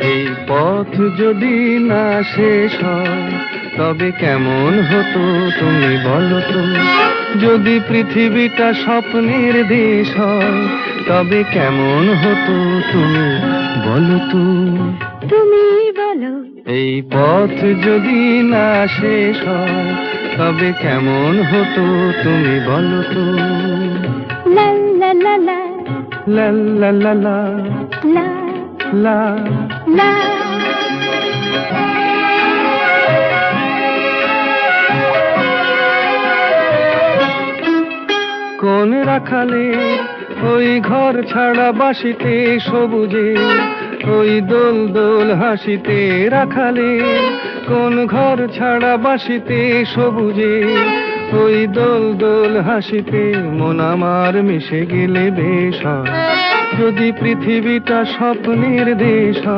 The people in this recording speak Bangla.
এই পথ যদি না শেষ হয় তবে কেমন হতো তুমি বলো তো? যদি পৃথিবীটা স্বপ্নের দেশ হয় তবে কেমন হতো তুমি বলো তো? তুমি বলো। এই পথ যদি না শেষ হয় তবে কেমন হতো তুমি বলো তো? লা লা লা লা লা লা লা লা লা লা। লা। কোন রাখালে ওই ঘর ছাড়া বাসিতে সবুজে, ওই দোল দোল হাসিতে রাখালে, কোন ঘর ছাড়া বাসিতে সবুজে, ওই দোল দোল হাসিতে মন আমার মিশে গেলে বেশ হয়। যদি পৃথিবীটা স্বপ্নের দেশ হয়